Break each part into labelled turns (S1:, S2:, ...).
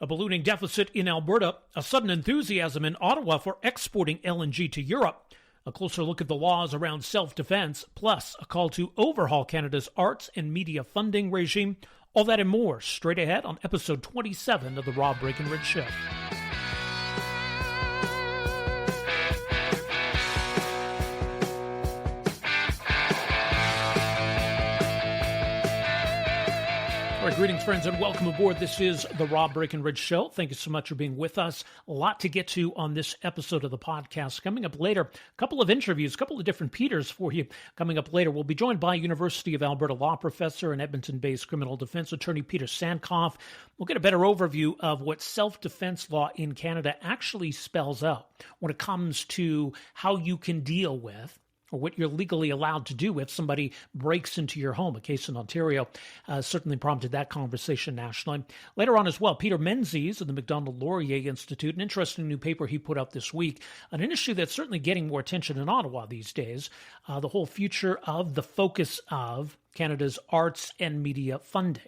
S1: A ballooning deficit in Alberta, a sudden enthusiasm in Ottawa for exporting LNG to Europe, a closer look at the laws around self-defense, plus a call to overhaul Canada's arts and media funding regime. All that and more straight ahead on episode 27 of the Rob Breakenridge Show. Greetings, friends, and welcome aboard. This is the Rob Breakenridge Show. Thank you so much for being with us. A lot to get to on this episode of the podcast. Coming up later, a couple of interviews, a couple of different Peters for you. Coming up later, we'll be joined by University of Alberta law professor and Edmonton-based criminal defense attorney Peter Sankoff. We'll get a better overview of what self-defense law in Canada actually spells out when it comes to how you can deal with or what you're legally allowed to do if somebody breaks into your home. A case in Ontario certainly prompted that conversation nationally. Later on as well, Peter Menzies of the Macdonald-Laurier Institute, an interesting new paper he put out this week on an issue that's certainly getting more attention in Ottawa these days, the whole future of the focus of Canada's arts and media funding.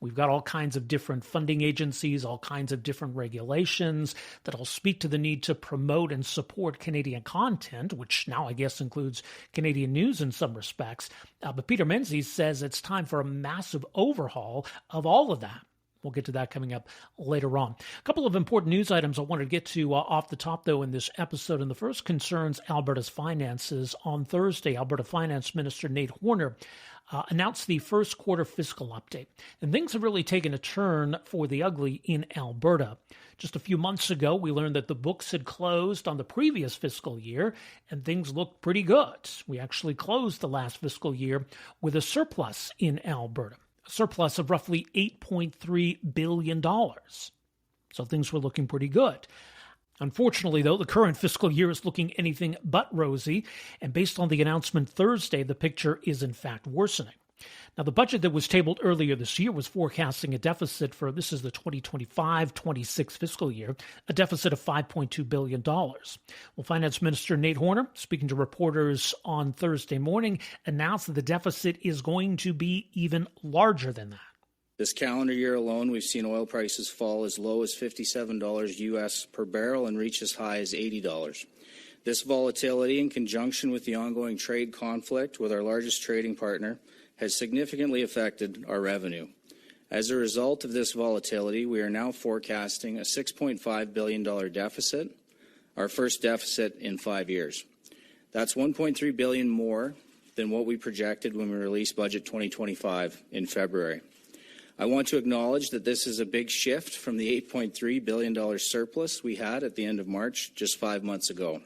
S1: We've got all kinds of different funding agencies, all kinds of different regulations that all speak to the need to promote and support Canadian content, which now I guess includes Canadian news in some respects. But Peter Menzies says it's time for a massive overhaul of all of that. We'll get to that coming up later on. A couple of important news items I wanted to get to off the top, though, in this episode. And the first concerns Alberta's finances. On Thursday, Alberta Finance Minister Nate Horner announced the first quarter fiscal update. And things have really taken a turn for the ugly in Alberta. Just a few months ago, we learned that the books had closed on the previous fiscal year, and things looked pretty good. We actually closed the last fiscal year with a surplus in Alberta. A surplus of roughly $8.3 billion. So things were looking pretty good. Unfortunately, though, the current fiscal year is looking anything but rosy, and based on the announcement Thursday, the picture is in fact worsening. Now, the budget that was tabled earlier this year was forecasting a deficit for, this is the 2025-26 fiscal year, a deficit of $5.2 billion. Well, Finance Minister Nate Horner, speaking to reporters on Thursday morning, announced that the deficit is going to be even larger than that.
S2: This calendar year alone, we've seen oil prices fall as low as $57 U.S. per barrel and reach as high as $80. This volatility, in conjunction with the ongoing trade conflict with our largest trading partner, has significantly affected our revenue. As a result of this volatility, we are now forecasting a $6.5 billion deficit, our first deficit in 5 years. That's $1.3 billion more than what we projected when we released Budget 2025 in February. I want to acknowledge that this is a big shift from the $8.3 billion surplus we had at the end of March just 5 months ago.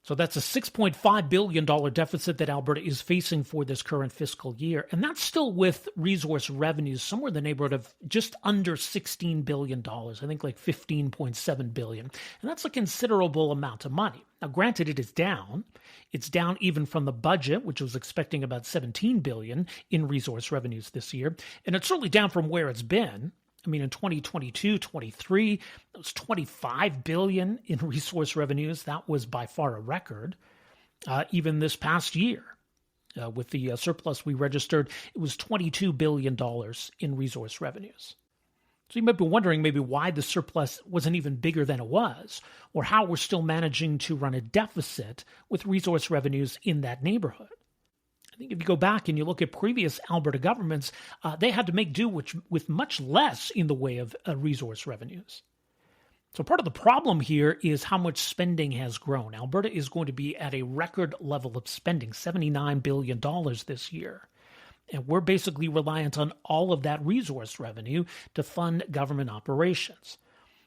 S1: So that's a $6.5 billion deficit that Alberta is facing for this current fiscal year. And that's still with resource revenues somewhere in the neighborhood of just under $16 billion, I think like $15.7 billion. And that's a considerable amount of money. Now, granted, it is down. It's down even from the budget, which was expecting about $17 billion in resource revenues this year. And it's certainly down from where it's been. I mean, in 2022-23, it was $25 billion in resource revenues. That was by far a record. Even this past year, with the surplus we registered, it was $22 billion in resource revenues. So you might be wondering maybe why the surplus wasn't even bigger than it was, or how we're still managing to run a deficit with resource revenues in that neighborhood. I think if you go back and you look at previous Alberta governments, they had to make do with much less in the way of resource revenues. So part of the problem here is how much spending has grown. Alberta is going to be at a record level of spending, $79 billion this year. And we're basically reliant on all of that resource revenue to fund government operations.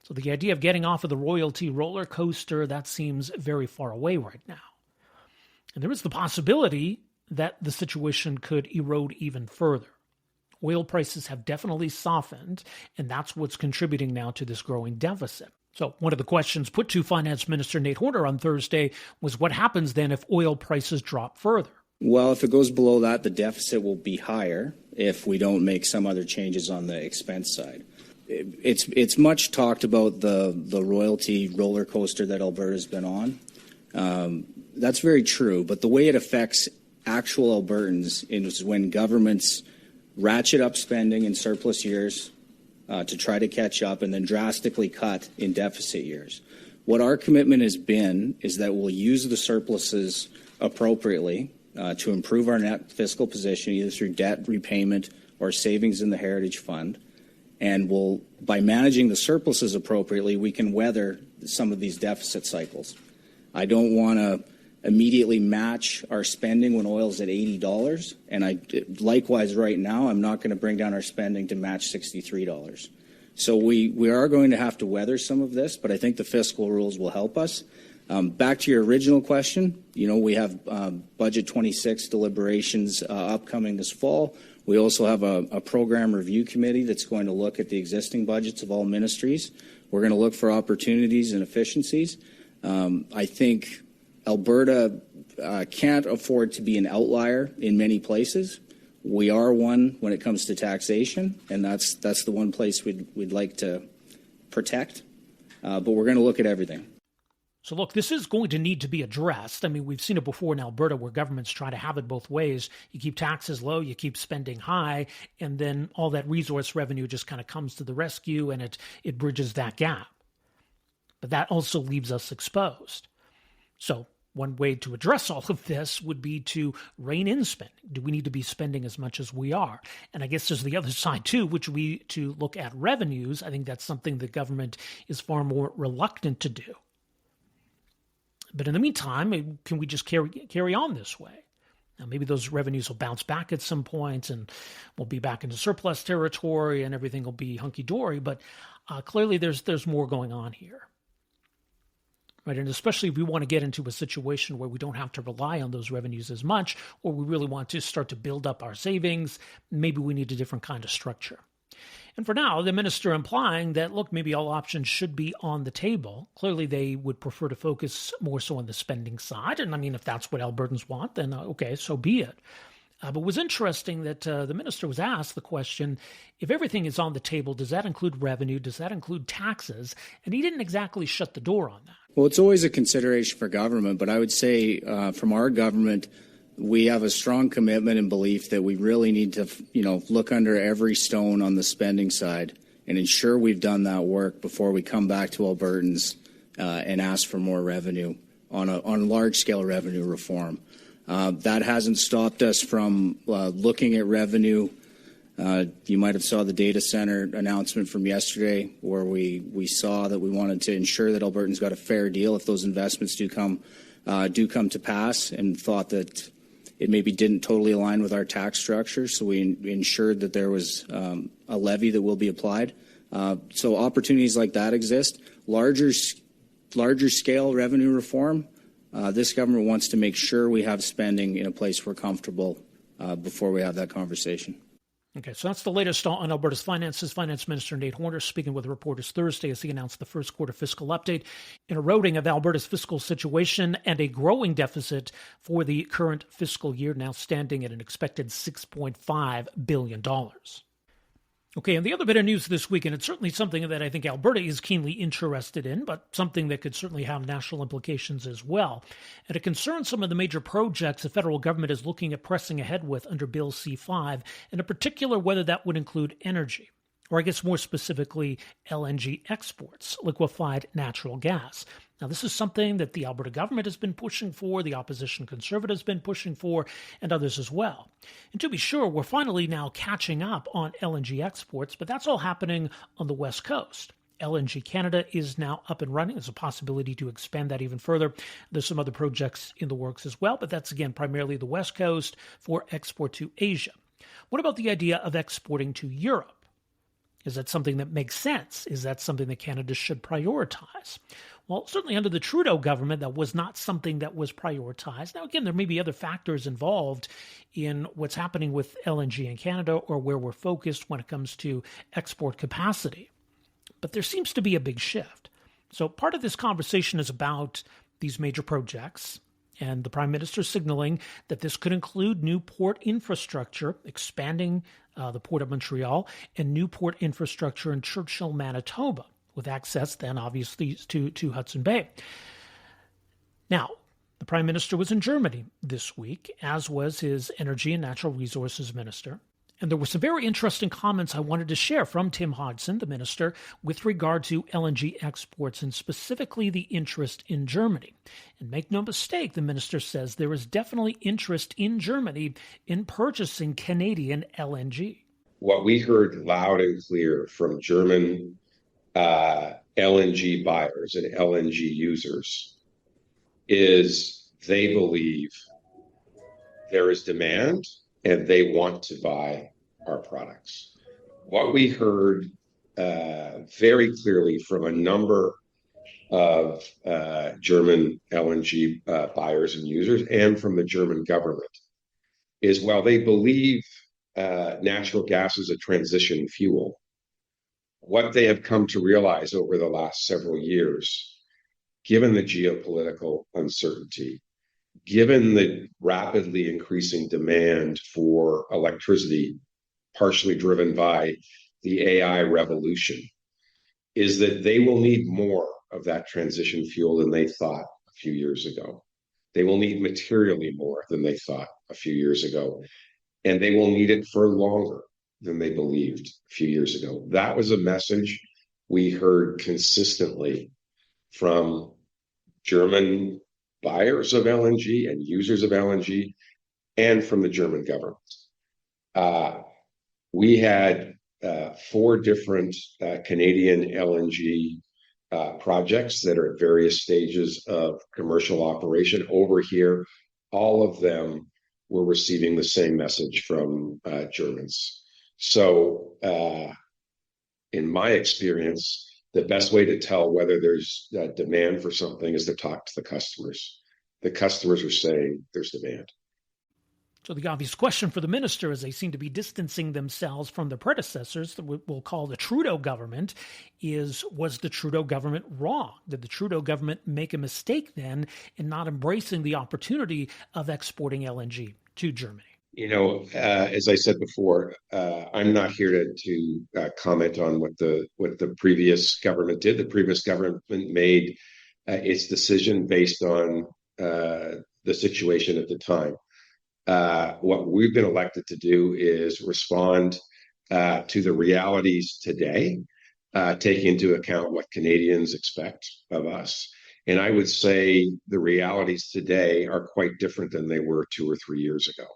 S1: So the idea of getting off of the royalty roller coaster, that seems very far away right now. And there is the possibility that the situation could erode even further. Oil prices have definitely softened, and that's what's contributing now to this growing deficit. So one of the questions put to Finance Minister Nate Horner on Thursday was what happens then if oil prices drop further?
S2: Well, if it goes below that, the deficit will be higher if we don't make some other changes on the expense side. It's much talked about the royalty roller coaster that Alberta's been on. That's very true, but the way it affects actual Albertans is when governments ratchet up spending in surplus years to try to catch up and then drastically cut in deficit years. What our commitment has been is that we'll use the surpluses appropriately to improve our net fiscal position, either through debt repayment or savings in the Heritage Fund. And by managing the surpluses appropriately, we can weather some of these deficit cycles. I don't want to immediately match our spending when oil's at $80, and likewise right now, I'm not going to bring down our spending to match $63. So we are going to have to weather some of this, but I think the fiscal rules will help us. Back to your original question, we have Budget 26 deliberations upcoming this fall. We also have a program review committee that's going to look at the existing budgets of all ministries. We're going to look for opportunities and efficiencies. I think Alberta can't afford to be an outlier in many places. We are one when it comes to taxation, and that's the one place we'd like to protect. But we're going to look at everything.
S1: So look, this is going to need to be addressed. I mean, we've seen it before in Alberta where governments try to have it both ways. You keep taxes low, you keep spending high, and then all that resource revenue just kind of comes to the rescue and it bridges that gap. But that also leaves us exposed. So one way to address all of this would be to rein in spending. Do we need to be spending as much as we are? And I guess there's the other side too, which would be to look at revenues. I think that's something the government is far more reluctant to do. But in the meantime, can we just carry on this way? Now, maybe those revenues will bounce back at some point and we'll be back into surplus territory and everything will be hunky-dory. But clearly there's more going on here. Right, and especially if we want to get into a situation where we don't have to rely on those revenues as much, or we really want to start to build up our savings, maybe we need a different kind of structure. And for now, the minister implying that, look, maybe all options should be on the table. Clearly, they would prefer to focus more so on the spending side. And I mean, if that's what Albertans want, then okay, so be it. But it was interesting that the minister was asked the question, if everything is on the table, does that include revenue? Does that include taxes? And he didn't exactly shut the door on that.
S2: Well, it's always a consideration for government, but I would say from our government, we have a strong commitment and belief that we really need to, look under every stone on the spending side and ensure we've done that work before we come back to Albertans and ask for more revenue on large-scale revenue reform. That hasn't stopped us from looking at revenue. You might have saw the data center announcement from yesterday where we saw that we wanted to ensure that Albertans got a fair deal if those investments do come to pass, and thought that it maybe didn't totally align with our tax structure. So we ensured that there was a levy that will be applied. So opportunities like that exist. Larger scale revenue reform. This government wants to make sure we have spending in a place we're comfortable before we have that conversation.
S1: Okay, so that's the latest on Alberta's finances. Finance Minister Nate Horner speaking with reporters Thursday as he announced the first quarter fiscal update, an eroding of Alberta's fiscal situation and a growing deficit for the current fiscal year, now standing at an expected $6.5 billion. Okay, and the other bit of news this week, and it's certainly something that I think Alberta is keenly interested in, but something that could certainly have national implications as well. And it concerns some of the major projects the federal government is looking at pressing ahead with under Bill C-5, and in particular whether that would include energy, or I guess more specifically LNG exports, liquefied natural gas. Now, this is something that the Alberta government has been pushing for, the opposition Conservatives have been pushing for, and others as well. And to be sure, we're finally now catching up on LNG exports, but that's all happening on the West Coast. LNG Canada is now up and running. There's a possibility to expand that even further. There's some other projects in the works as well, but that's, again, primarily the West Coast for export to Asia. What about the idea of exporting to Europe? Is that something that makes sense? Is that something that Canada should prioritize? Well, certainly under the Trudeau government, that was not something that was prioritized. Now, again, there may be other factors involved in what's happening with LNG in Canada or where we're focused when it comes to export capacity. But there seems to be a big shift. So part of this conversation is about these major projects, and the Prime Minister signaling that this could include new port infrastructure, expanding the Port of Montreal, and new port infrastructure in Churchill, Manitoba, with access then obviously to Hudson Bay. Now, the Prime Minister was in Germany this week, as was his Energy and Natural Resources Minister. And there were some very interesting comments I wanted to share from Tim Hodgson, the minister, with regard to LNG exports and specifically the interest in Germany. And make no mistake, the minister says there is definitely interest in Germany in purchasing Canadian LNG.
S3: What we heard loud and clear from German LNG buyers and LNG users is they believe there is demand and they want to buy our products. What we heard very clearly from a number of German LNG buyers and users and from the German government is while they believe natural gas is a transition fuel, what they have come to realize over the last several years, given the geopolitical uncertainty, given the rapidly increasing demand for electricity, partially driven by the AI revolution, is that they will need more of that transition fuel than they thought a few years ago. They will need materially more than they thought a few years ago. And they will need it for longer than they believed a few years ago. That was a message we heard consistently from German buyers of LNG and users of LNG and from the German government. We had 4 different Canadian LNG projects that are at various stages of commercial operation over here. All of them were receiving the same message from Germans. So in my experience, the best way to tell whether there's demand for something is to talk to the customers. The customers are saying there's demand.
S1: So the obvious question for the minister, as they seem to be distancing themselves from their predecessors, that we'll call the Trudeau government, is, was the Trudeau government wrong? Did the Trudeau government make a mistake then in not embracing the opportunity of exporting LNG to Germany?
S3: You know, as I said before, I'm not here to comment on what the previous government did. The previous government made its decision based on the situation at the time. What we've been elected to do is respond to the realities today, taking into account what Canadians expect of us. And I would say the realities today are quite different than they were 2 or 3 years ago.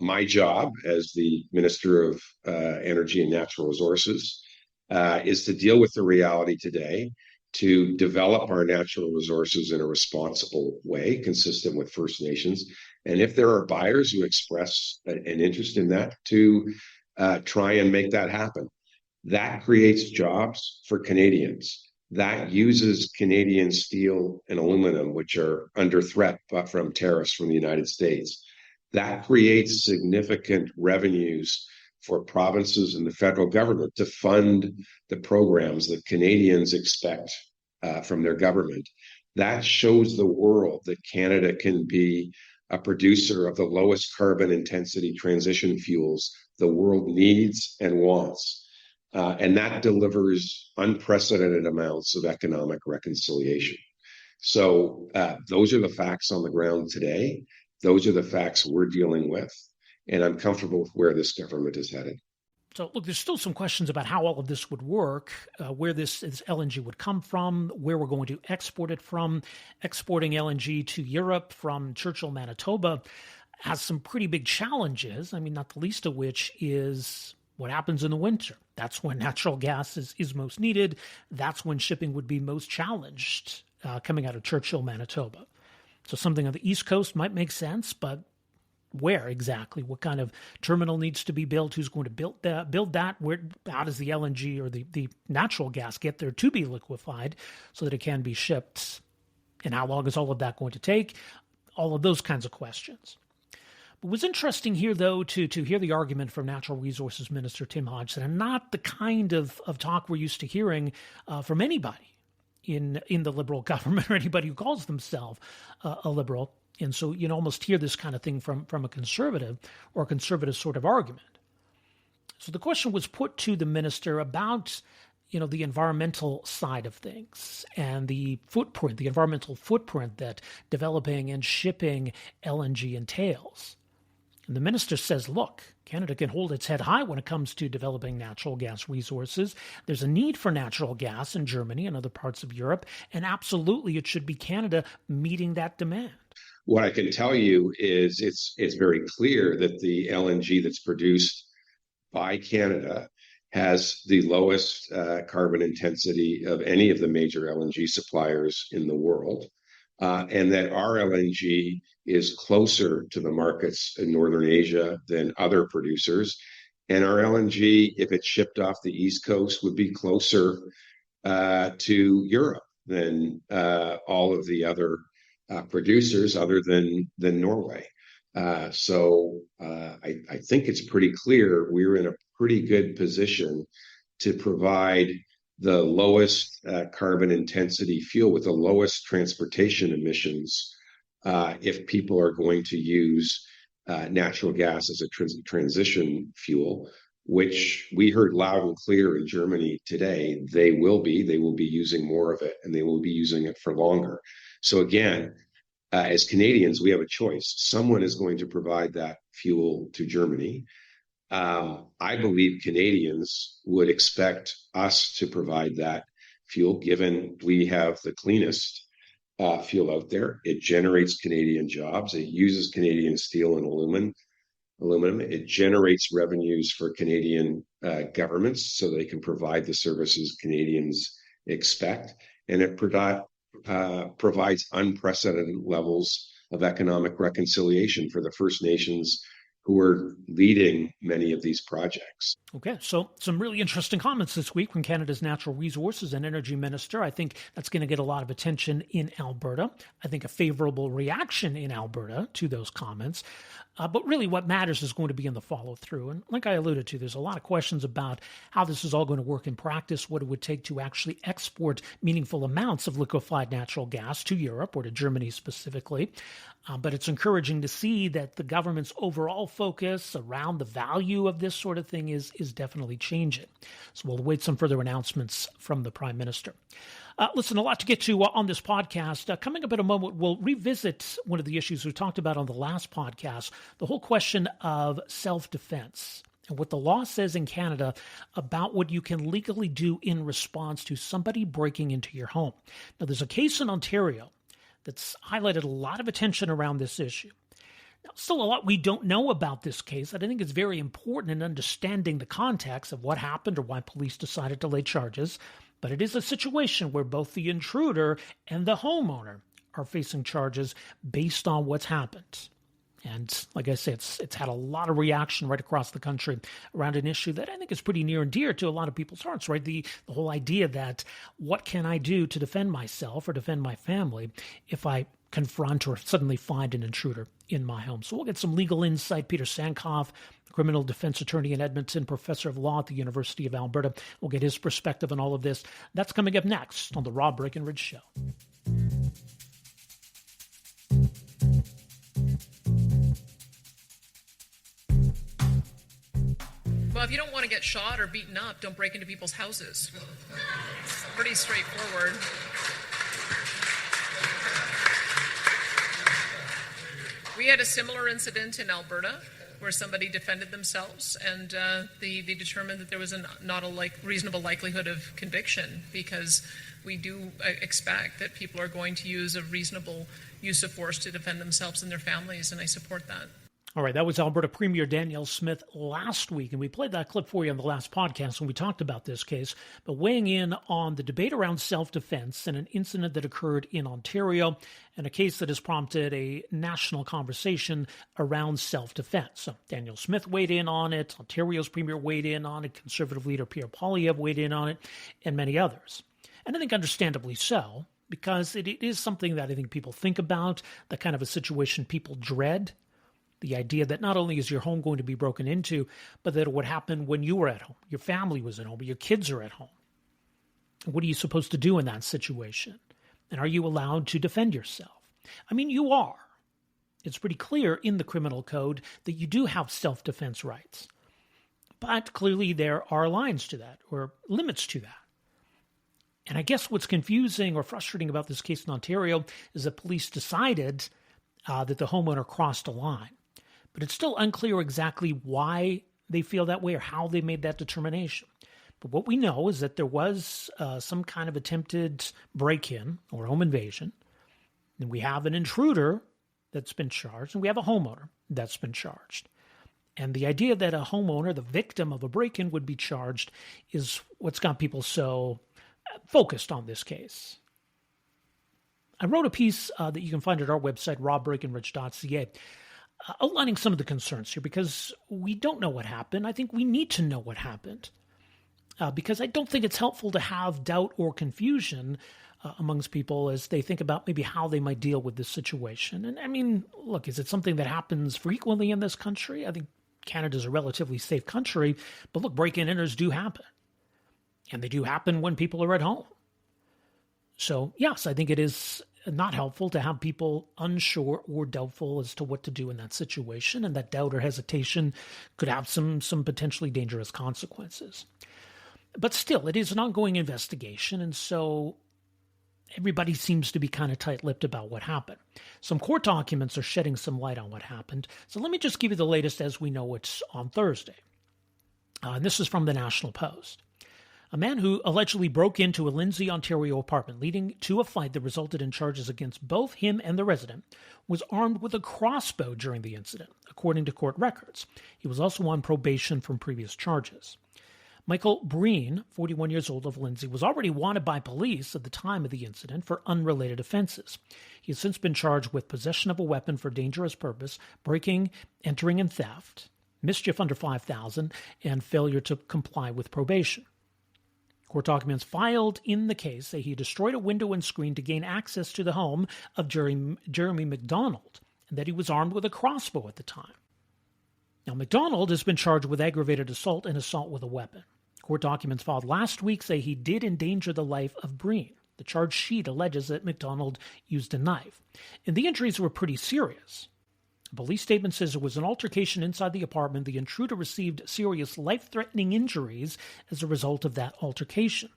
S3: My job as the Minister of Energy and Natural Resources is to deal with the reality today, to develop our natural resources in a responsible way, consistent with First Nations. And if there are buyers who express an interest in that, to try and make that happen. That creates jobs for Canadians. That uses Canadian steel and aluminum, which are under threat from tariffs from the United States. That creates significant revenues for provinces and the federal government to fund the programs that Canadians expect from their government. That shows the world that Canada can be a producer of the lowest carbon intensity transition fuels the world needs and wants. And that delivers unprecedented amounts of economic reconciliation. So those are the facts on the ground today. Those are the facts we're dealing with. And I'm comfortable with where this government is headed.
S1: So, look, there's still some questions about how all of this would work, where this LNG would come from, where we're going to export it from. Exporting LNG to Europe from Churchill, Manitoba, has some pretty big challenges. I mean, not the least of which is what happens in the winter. That's when natural gas is most needed. That's when shipping would be most challenged coming out of Churchill, Manitoba. So something on the East Coast might make sense, but where exactly? What kind of terminal needs to be built? Who's going to build that? Where? How does the LNG or the natural gas get there to be liquefied so that it can be shipped? And how long is all of that going to take? All of those kinds of questions. It was interesting here, though, to hear the argument from Natural Resources Minister Tim Hodgson, and not the kind of talk we're used to hearing from anybody in the Liberal government or anybody who calls themselves a Liberal. And so you almost hear this kind of thing from a conservative or conservative sort of argument. So the question was put to the minister about, the environmental side of things and the environmental footprint that developing and shipping LNG entails. And the minister says, look, Canada can hold its head high when it comes to developing natural gas resources. There's a need for natural gas in Germany and other parts of Europe, and absolutely it should be Canada meeting that demand.
S3: What I can tell you is it's very clear that the LNG that's produced by Canada has the lowest carbon intensity of any of the major LNG suppliers in the world, and that our LNG is closer to the markets in Northern Asia than other producers. And our LNG, if it's shipped off the East Coast, would be closer to Europe than all of the other producers other than Norway. So I think it's pretty clear we're in a pretty good position to provide the lowest carbon intensity fuel with the lowest transportation emissions if people are going to use natural gas as a transition fuel, which we heard loud and clear in Germany today. They will be using more of it, and they will be using it for longer. So again, as Canadians, we have a choice. Someone is going to provide that fuel to Germany. I believe Canadians would expect us to provide that fuel, given we have the cleanest fuel out there. It generates Canadian jobs. It uses Canadian steel and aluminum. It generates revenues for Canadian governments so they can provide the services Canadians expect. And it provides unprecedented levels of economic reconciliation for the First Nations who are leading many of these projects.
S1: Okay, so some really interesting comments this week from Canada's Natural Resources and Energy Minister. I think that's going to get a lot of attention in Alberta. I think a favorable reaction in Alberta to those comments. But really what matters is going to be in the follow-through. And like I alluded to, there's a lot of questions about how this is all going to work in practice, what it would take to actually export meaningful amounts of liquefied natural gas to Europe or to Germany specifically. But it's encouraging to see that the government's overall focus around the value of this sort of thing is definitely changing. So we'll await some further announcements from the Prime Minister. Listen, a lot to get to on this podcast. Coming up in a moment, we'll revisit one of the issues we talked about on the last podcast, the whole question of self-defense and what the law says in Canada about what you can legally do in response to somebody breaking into your home. Now, there's a case in Ontario that's highlighted a lot of attention around this issue. Now, still a lot we don't know about this case, and I think it's very important in understanding the context of what happened or why police decided to lay charges. But it is a situation where both the intruder and the homeowner are facing charges based on what's happened. And like I said, it's had a lot of reaction right across the country around an issue that I think is pretty near and dear to a lot of people's hearts, right? The whole idea that what can I do to defend myself or defend my family if I confront or suddenly find an intruder in my home? So we'll get some legal insight. Peter Sankoff, criminal defense attorney in Edmonton, professor of law at the University of Alberta. We'll get his perspective on all of this. That's coming up next on the Rob Breakenridge Show.
S4: Well, if you don't want to get shot or beaten up, don't break into people's houses. It's pretty straightforward. We had a similar incident in Alberta where somebody defended themselves, and they determined that there was not a reasonable likelihood of conviction, because we do expect that people are going to use a reasonable use of force to defend themselves and their families, and I support that.
S1: All right, that was Alberta Premier Danielle Smith last week, and we played that clip for you on the last podcast when we talked about this case, but weighing in on the debate around self-defense and an incident that occurred in Ontario and a case that has prompted a national conversation around self-defense. So Danielle Smith weighed in on it, Ontario's Premier weighed in on it, Conservative leader Pierre Poilievre weighed in on it, and many others. And I think understandably so, because it is something that I think people think about, the kind of a situation people dread. The idea that not only is your home going to be broken into, but that it would happen when you were at home, your family was at home, or your kids are at home. What are you supposed to do in that situation? And are you allowed to defend yourself? I mean, you are. It's pretty clear in the criminal code that you do have self-defense rights. But clearly there are lines to that, or limits to that. And I guess what's confusing or frustrating about this case in Ontario is that police decided that the homeowner crossed a line. But it's still unclear exactly why they feel that way or how they made that determination. But what we know is that there was some kind of attempted break-in or home invasion. And we have an intruder that's been charged, and we have a homeowner that's been charged. And the idea that a homeowner, the victim of a break-in, would be charged is what's got people so focused on this case. I wrote a piece that you can find at our website, robbreakenridge.ca, outlining some of the concerns here because we don't know what happened. I think we need to know what happened because I don't think it's helpful to have doubt or confusion amongst people as they think about maybe how they might deal with this situation. And I mean, look, is it something that happens frequently in this country? I think Canada's a relatively safe country, but look, break-in-enters do happen. And they do happen when people are at home. So yes, I think it is not helpful to have people unsure or doubtful as to what to do in that situation. And that doubt or hesitation could have some potentially dangerous consequences. But still, it is an ongoing investigation. And so everybody seems to be kind of tight-lipped about what happened. Some court documents are shedding some light on what happened. So let me just give you the latest as we know it's on Thursday. And this is from the National Post. A man who allegedly broke into a Lindsay, Ontario apartment, leading to a fight that resulted in charges against both him and the resident, was armed with a crossbow during the incident, according to court records. He was also on probation from previous charges. Michael Breen, 41 years old, of Lindsay, was already wanted by police at the time of the incident for unrelated offenses. He has since been charged with possession of a weapon for dangerous purpose, breaking, entering, and theft, mischief under $5,000, and failure to comply with probation. Court documents filed in the case say he destroyed a window and screen to gain access to the home of Jeremy Macdonald, and that he was armed with a crossbow at the time. Now, Macdonald has been charged with aggravated assault and assault with a weapon. Court documents filed last week say he did endanger the life of Breen. The charge sheet alleges that Macdonald used a knife, and the injuries were pretty serious. A police statement says it was an altercation inside the apartment. The intruder received serious life-threatening injuries as a result of that altercation.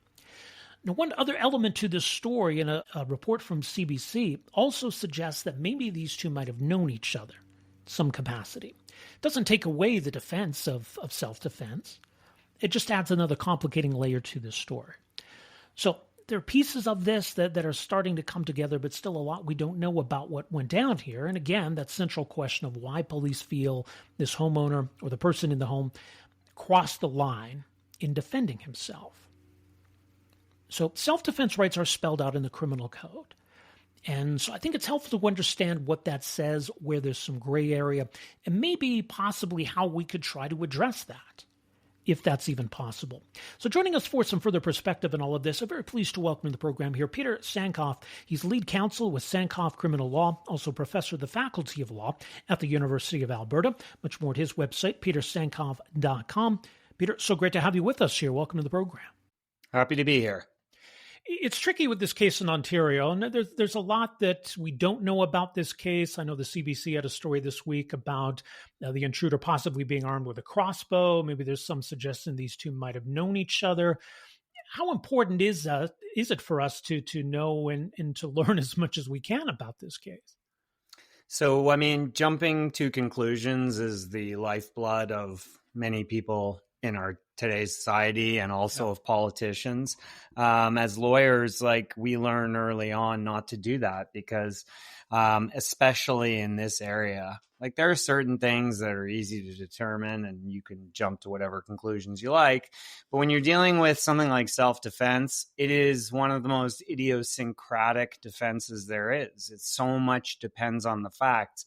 S1: Now, one other element to this story in a report from CBC also suggests that maybe these two might have known each other in some capacity. It doesn't take away the defense of self-defense. It just adds another complicating layer to this story. So there are pieces of this that are starting to come together, but still a lot we don't know about what went down here. And again, that central question of why police feel this homeowner or the person in the home crossed the line in defending himself. So self-defense rights are spelled out in the criminal code. And so I think it's helpful to understand what that says, where there's some gray area, and maybe possibly how we could try to address that, if that's even possible. So joining us for some further perspective on all of this, I'm very pleased to welcome to the program here Peter Sankoff. He's lead counsel with Sankoff Criminal Law, also professor of the Faculty of Law at the University of Alberta. Much more at his website, petersankoff.com. Peter, so great to have you with us here. Welcome to the program.
S5: Happy to be here.
S1: It's tricky with this case in Ontario, and there's a lot that we don't know about this case. I know the CBC had a story this week about the intruder possibly being armed with a crossbow. Maybe there's some suggestion these two might have known each other. How important is it for us to know and to learn as much as we can about this case?
S5: So, I mean, jumping to conclusions is the lifeblood of many people in our today's society and also of politicians. As lawyers, we learn early on not to do that because especially in this area, there are certain things that are easy to determine and you can jump to whatever conclusions you like. But when you're dealing with something like self-defense, it is one of the most idiosyncratic defenses there is. It so much depends on the facts.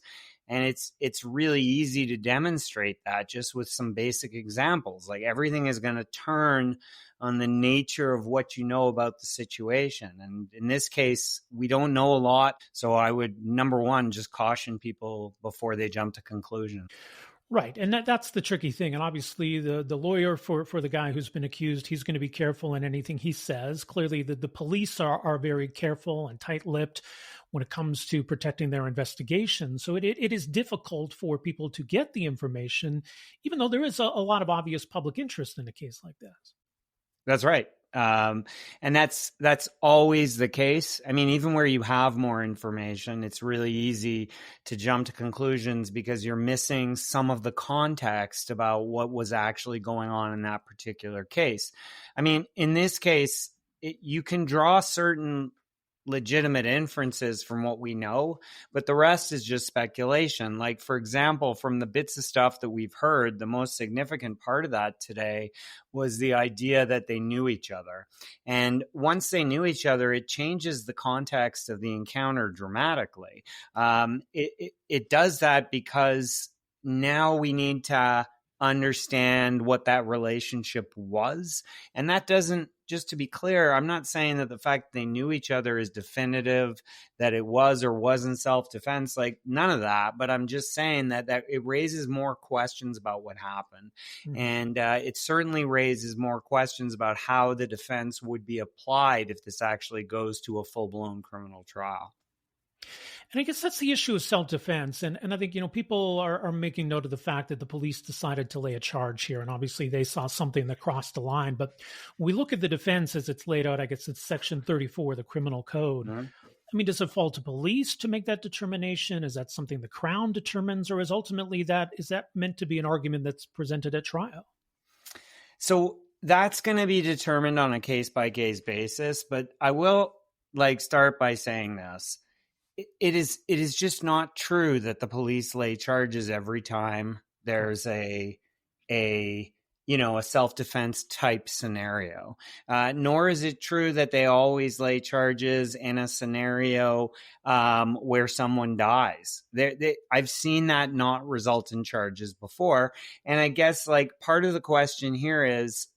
S5: And it's really easy to demonstrate that just with some basic examples. Everything is going to turn on the nature of what you know about the situation. And in this case, we don't know a lot. So I would, number one, just caution people before they jump to conclusions.
S1: Right. And that's the tricky thing. And obviously the lawyer for the guy who's been accused, he's going to be careful in anything he says. Clearly the police are very careful and tight-lipped when it comes to protecting their investigation. So it is difficult for people to get the information, even though there is a lot of obvious public interest in a case like this.
S5: That's right. And that's always the case. I mean, even where you have more information, it's really easy to jump to conclusions because you're missing some of the context about what was actually going on in that particular case. I mean, in this case, you can draw certain legitimate inferences from what we know, but the rest is just speculation. Like, for example, from the bits of stuff that we've heard, the most significant part of that today was the idea that they knew each other. And once they knew each other, it changes the context of the encounter dramatically. It does that because now we need to understand what that relationship was. And that doesn't, just to be clear, I'm not saying that the fact they knew each other is definitive, that it was or wasn't self-defense, like none of that. But I'm just saying that it raises more questions about what happened. Mm-hmm. And it certainly raises more questions about how the defense would be applied if this actually goes to a full-blown criminal trial.
S1: And I guess that's the issue of self-defense. And I think, people are making note of the fact that the police decided to lay a charge here. And obviously they saw something that crossed the line. But we look at the defense as it's laid out, I guess it's Section 34 of the Criminal Code. Mm-hmm. I mean, does it fall to police to make that determination? Is that something the Crown determines? Or is that meant to be an argument that's presented at trial?
S5: So that's going to be determined on a case-by-case basis. But I will start by saying this. It is just not true that the police lay charges every time there's a self-defense type scenario. Nor is it true that they always lay charges in a scenario where someone dies. I've seen that not result in charges before. And I guess part of the question here is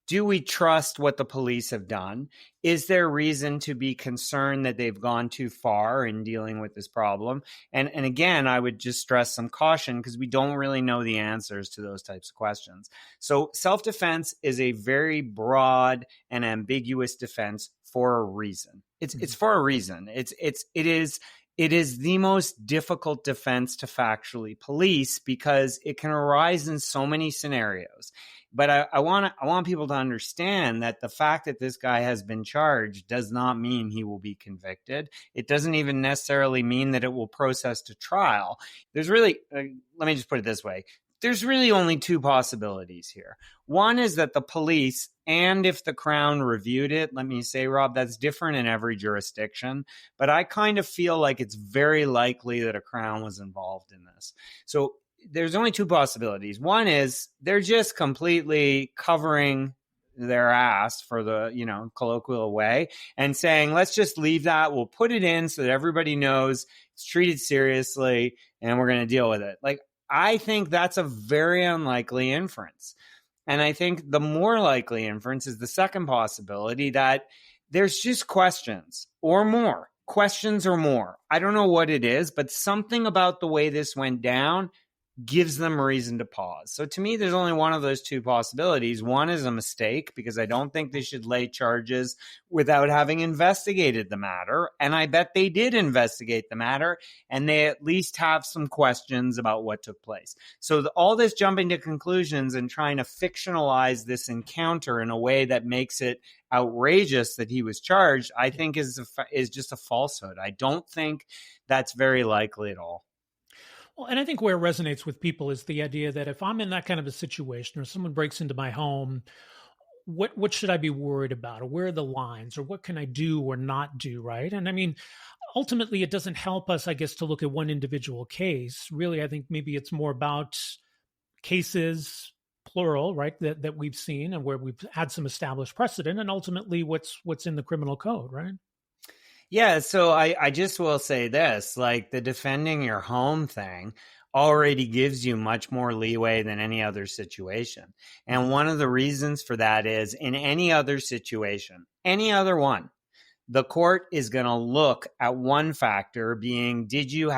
S5: do we trust what the police have done? Is there reason to be concerned that they've gone too far in dealing with this problem? And again, I would just stress some caution because we don't really know the answers to those types of questions. So self-defense is a very broad and ambiguous defense for a reason. It's for a reason. It is the most difficult defense to factually police because it can arise in so many scenarios. But I want people to understand that the fact that this guy has been charged does not mean he will be convicted. It doesn't even necessarily mean that it will process to trial. There's really, let me just put it this way. There's really only two possibilities here. One is that the police, and if the Crown reviewed it, let me say, Rob, that's different in every jurisdiction. But I kind of feel like it's very likely that a Crown was involved in this. So there's only two possibilities. One is they're just completely covering their ass, for the, colloquial way, and saying, let's just leave that. We'll put it in so that everybody knows it's treated seriously and we're going to deal with it. I think that's a very unlikely inference. And I think the more likely inference is the second possibility, that there's just questions or more. I don't know what it is, but something about the way this went down gives them reason to pause. So to me, there's only one of those two possibilities. One is a mistake, because I don't think they should lay charges without having investigated the matter. And I bet they did investigate the matter, and they at least have some questions about what took place. So all this jumping to conclusions and trying to fictionalize this encounter in a way that makes it outrageous that he was charged, I think is just a falsehood. I don't think that's very likely at all.
S1: Well, and I think where it resonates with people is the idea that if I'm in that kind of a situation, or someone breaks into my home, what should I be worried about? Or where are the lines? Or what can I do or not do, right? And I mean, ultimately, it doesn't help us, I guess, to look at one individual case. Really, I think maybe it's more about cases, plural, right, that we've seen and where we've had some established precedent, and ultimately what's in the criminal code, right?
S5: Yeah, so I just will say this, the defending your home thing already gives you much more leeway than any other situation. And one of the reasons for that is, in any other situation, any other one, the court is going to look at one factor being, did you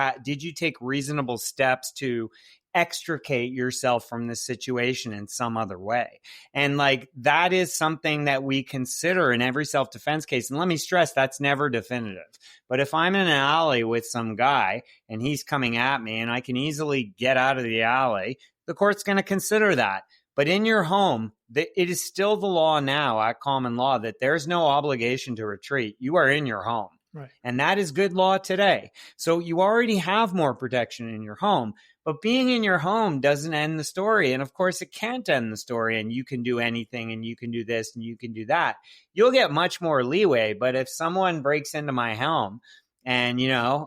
S5: take reasonable steps to extricate yourself from this situation in some other way? And that is something that we consider in every self-defense case. And let me stress, that's never definitive. But if I'm in an alley with some guy and he's coming at me and I can easily get out of the alley, the court's going to consider that. But in your home, it is still the law now at common law that there's no obligation to retreat. You are in your home.
S1: Right.
S5: And that is good law today. So you already have more protection in your home. But being in your home doesn't end the story. And of course, it can't end the story. And you can do anything, and you can do this, and you can do that. You'll get much more leeway. But if someone breaks into my home and,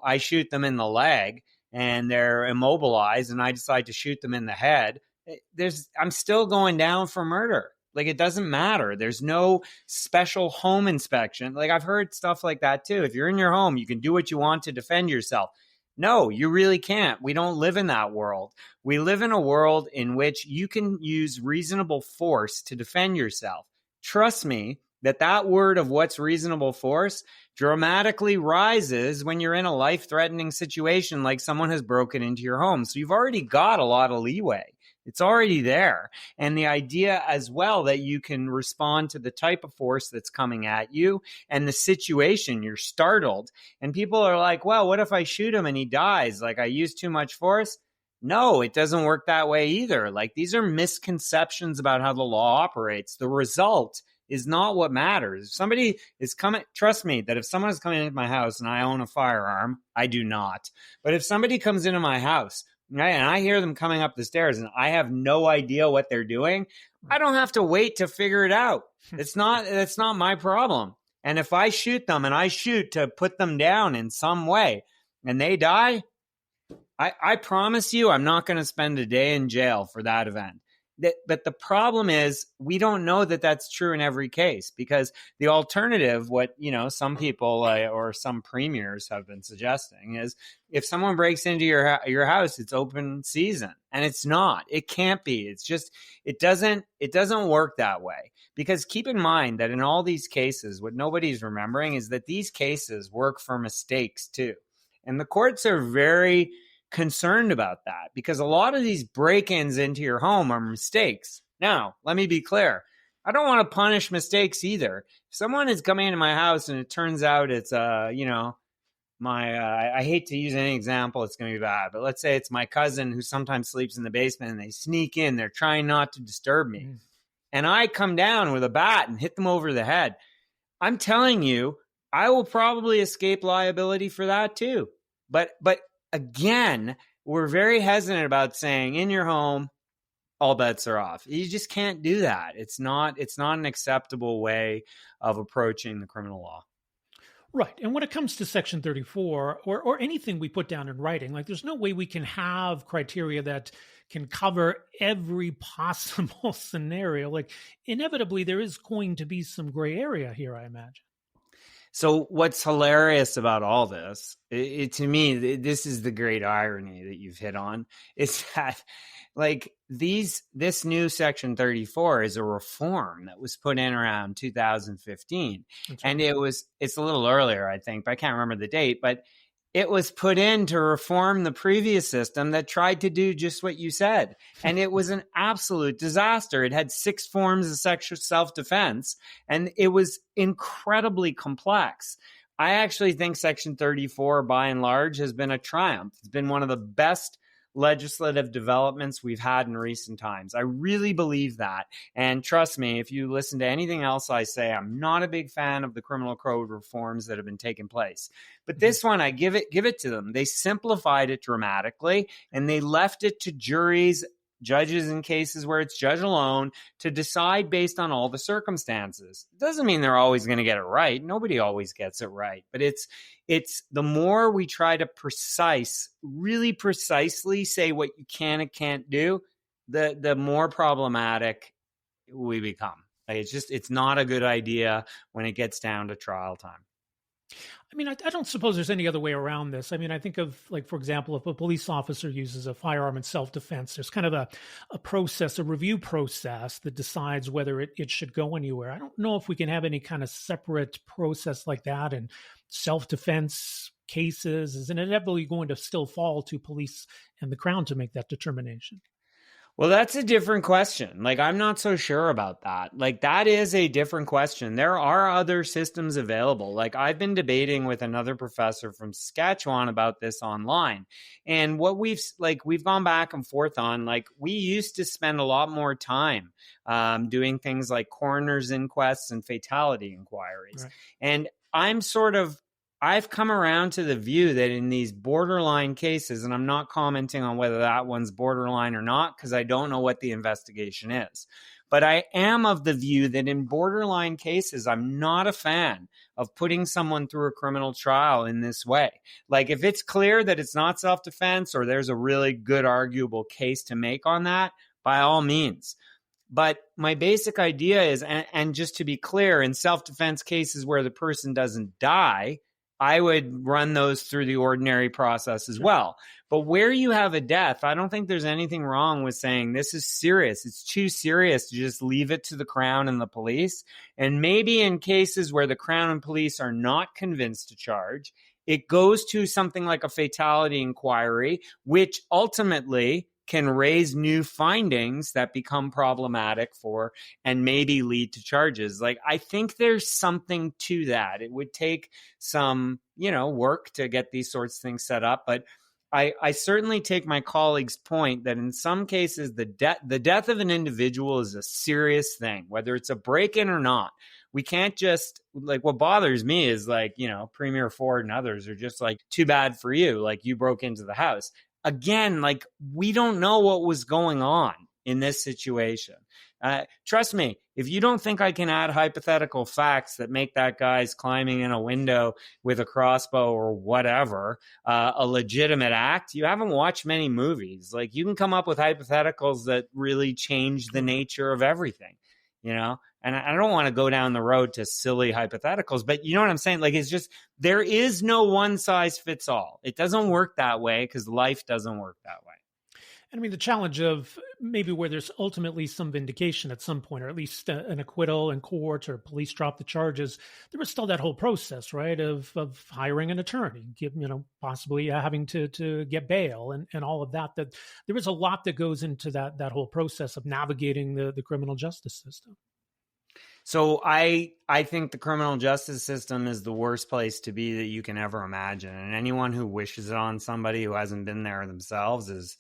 S5: I shoot them in the leg and they're immobilized and I decide to shoot them in the head, I'm still going down for murder. Like, it doesn't matter. There's no special home inspection. Like, I've heard stuff like that too. If you're in your home, you can do what you want to defend yourself. No, you really can't. We don't live in that world. We live in a world in which you can use reasonable force to defend yourself. Trust me that word of what's reasonable force dramatically rises when you're in a life-threatening situation like someone has broken into your home. So you've already got a lot of leeway. It's already there. And the idea as well that you can respond to the type of force that's coming at you and the situation, you're startled. And people are like, well, what if I shoot him and he dies? Like, I used too much force? No, it doesn't work that way either. Like, these are misconceptions about how the law operates. The result is not what matters. If somebody is coming, trust me that if someone is coming into my house and I own a firearm, I do not. But if somebody comes into my house, right, and I hear them coming up the stairs and I have no idea what they're doing, I don't have to wait to figure it out. It's not my problem. And if I shoot them and I shoot to put them down in some way and they die, I promise you I'm not going to spend a day in jail for that event. But the problem is we don't know that that's true in every case, because the alternative, what some people or some premiers have been suggesting, is if someone breaks into your house, it's open season, and it's not. It can't be. It's just it doesn't work that way. Because keep in mind that in all these cases, what nobody's remembering is that these cases work for mistakes too, and the courts are very concerned about that, because a lot of these break-ins into your home are mistakes. Now, let me be clear. I don't want to punish mistakes either. If someone is coming into my house and it turns out it's, I hate to use any example, it's going to be bad, but let's say it's my cousin who sometimes sleeps in the basement and they sneak in, they're trying not to disturb me. And I come down with a bat and hit them over the head. I'm telling you, I will probably escape liability for that too. But again, we're very hesitant about saying in your home, all bets are off. You just can't do that. It's not an acceptable way of approaching the criminal law.
S1: Right. And when it comes to Section 34 or anything we put down in writing, like, there's no way we can have criteria that can cover every possible scenario. Like, inevitably, there is going to be some gray area here, I imagine.
S5: So what's hilarious about all this, to me, this is the great irony that you've hit on, is that this new Section 34 is a reform that was put in around 2015. Right. And it's a little earlier, I think, but I can't remember the date, but it was put in to reform the previous system that tried to do just what you said. And it was an absolute disaster. It had 6 forms of sexual self-defense, and it was incredibly complex. I actually think Section 34, by and large, has been a triumph. It's been one of the best legislative developments we've had in recent times. I really believe that. And trust me, if you listen to anything else I say, I'm not a big fan of the criminal code reforms that have been taking place. But this one, I give it to them. They simplified it dramatically, and they left it to juries, judges in cases where it's judge alone, to decide based on all the circumstances. It doesn't mean they're always going to get it right. Nobody always gets it right. But it's the more we try to really precisely say what you can and can't do, the more problematic we become. Like, it's not a good idea when it gets down to trial time.
S1: I mean, I don't suppose there's any other way around this. I mean, I think of, like, for example, if a police officer uses a firearm in self-defense, there's kind of a process, a review process that decides whether it should go anywhere. I don't know if we can have any kind of separate process like that in self-defense cases. Is it inevitably going to still fall to police and the Crown to make that determination?
S5: Well, that's a different question. Like, I'm not so sure about that. Like, that is a different question. There are other systems available. Like, I've been debating with another professor from Saskatchewan about this online. And what we've gone back and forth on, like, we used to spend a lot more time doing things like coroner's inquests and fatality inquiries. Right. And I've come around to the view that in these borderline cases, and I'm not commenting on whether that one's borderline or not, because I don't know what the investigation is, but I am of the view that in borderline cases, I'm not a fan of putting someone through a criminal trial in this way. Like, if it's clear that it's not self-defense or there's a really good arguable case to make on that, by all means. But my basic idea is, and just to be clear, in self-defense cases where the person doesn't die, I would run those through the ordinary process as well. But where you have a death, I don't think there's anything wrong with saying this is serious. It's too serious to just leave it to the Crown and the police. And maybe in cases where the Crown and police are not convinced to charge, it goes to something like a fatality inquiry, which ultimately can raise new findings that become problematic for and maybe lead to charges. Like, I think there's something to that. It would take some, work to get these sorts of things set up. But I certainly take my colleague's point that in some cases, the death of an individual is a serious thing, whether it's a break-in or not. We can't just, like, what bothers me is, like, Premier Ford and others are just like, too bad for you. Like, you broke into the house. Again, like, we don't know what was going on in this situation. Trust me, if you don't think I can add hypothetical facts that make that guy's climbing in a window with a crossbow or whatever a legitimate act, you haven't watched many movies. Like, you can come up with hypotheticals that really change the nature of everything, And I don't want to go down the road to silly hypotheticals, but you know what I'm saying? Like, it's just, there is no one size fits all. It doesn't work that way because life doesn't work that way.
S1: And I mean, the challenge of maybe where there's ultimately some vindication at some point, or at least an acquittal in court, or police drop the charges, there was still that whole process, right, of hiring an attorney, possibly having to get bail and all of that. That there is a lot that goes into that whole process of navigating the criminal justice system.
S5: So I think the criminal justice system is the worst place to be that you can ever imagine. And anyone who wishes it on somebody who hasn't been there themselves is